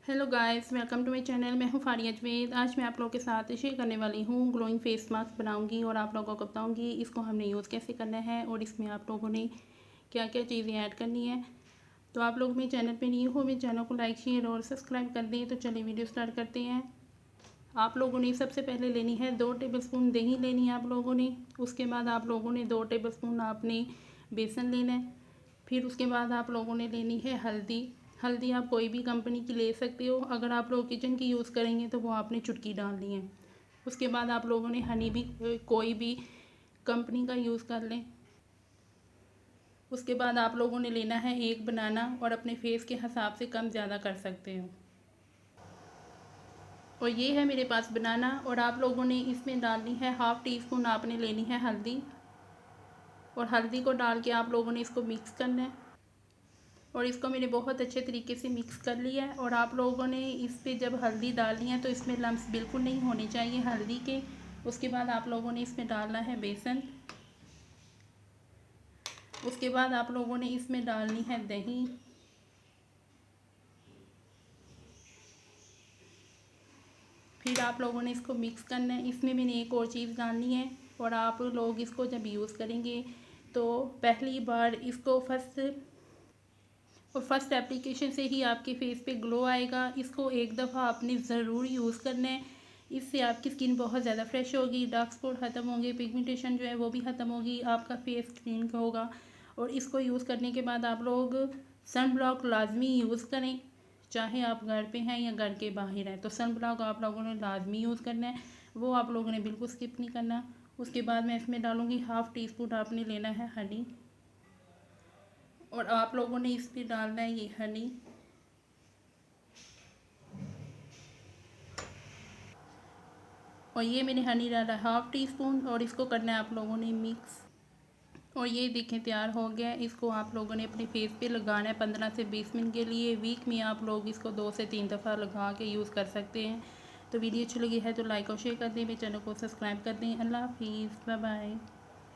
Hello guys, welcome to my channel. मैं हूँ फारिया अजमेर। आज मैं आप लोगों के साथ शेयर करने वाली हूँ ग्लोइंग फेस मास्क बनाऊँगी और आप लोगों को बताऊँगी इसको हमने यूज़ कैसे करना है और इसमें आप लोगों ने क्या क्या चीज़ें ऐड करनी है। तो आप लोग मेरे चैनल पे न्यू हो, मेरे चैनल को लाइक शेयर और सब्सक्राइब कर दें। तो चलिए वीडियो स्टार्ट करते हैं। आप लोगों ने सबसे पहले लेनी है 2 टेबलस्पून दही लेनी है आप लोगों ने। उसके बाद आप लोगों ने 2 टेबलस्पून आपने बेसन लेना है। फिर उसके बाद आप लोगों ने लेनी है हल्दी आप कोई भी कंपनी की ले सकते हो। अगर आप लोग किचन की यूज़ करेंगे तो वो आपने चुटकी डालनी है। उसके बाद आप लोगों ने हनी भी कोई भी कंपनी का यूज़ कर लें। उसके बाद आप लोगों ने लेना है 1 बनाना और अपने फेस के हिसाब से कम ज़्यादा कर सकते हो। और ये है मेरे पास बनाना और आप लोगों ने इसमें डालनी है 1/2 टीस्पून आपने लेनी है हल्दी। और हल्दी को डाल के आप लोगों ने इसको मिक्स करना है और इसको मैंने बहुत अच्छे तरीके से मिक्स कर लिया है। और आप लोगों ने इस पर जब हल्दी डालनी है तो इसमें लम्स बिल्कुल नहीं होने चाहिए हल्दी के। उसके बाद आप लोगों ने इसमें डालना है बेसन। उसके बाद आप लोगों ने इसमें डालनी है दही। फिर आप लोगों ने इसको मिक्स करना है। इसमें मैंने एक और चीज़ डालनी है और आप लोग इसको जब यूज़ करेंगे तो पहली बार इसको फर्स्ट एप्लीकेशन से ही आपके फेस पे ग्लो आएगा। इसको एक दफ़ा आपने ज़रूर यूज़ करना है। इससे आपकी स्किन बहुत ज़्यादा फ्रेश होगी, डार्क स्पॉट ख़त्म होंगे, पिगमेंटेशन जो है वो भी ख़त्म होगी, आपका फेस क्लीन होगा। और इसको यूज़ करने के बाद आप लोग सन ब्लॉक लाजमी यूज़ करें, चाहे आप घर पे हैं या घर के बाहर हैं। तो सन ब्लॉक आप लोगों ने लाजमी यूज़ करना है, वो आप लोगों ने बिल्कुल स्किप नहीं करना। उसके बाद मैं इसमें डालूँगी 1/2 टीस्पून आपने लेना है हनी और आप लोगों ने इस पर डालना है ये हनी। और ये मैंने हनी डाला 1/2 टीस्पून और इसको करना है आप लोगों ने मिक्स। और ये देखें तैयार हो गया है। इसको आप लोगों ने अपने फेस पे लगाना है 15 से 20 मिनट के लिए। वीक में आप लोग इसको 2 से 3 दफ़ा लगा के यूज़ कर सकते हैं। तो वीडियो अच्छी लगी है तो लाइक और शेयर कर दें, मेरे चैनल को सब्सक्राइब कर दें। अल्लाह हाफिज़, बाय बाय।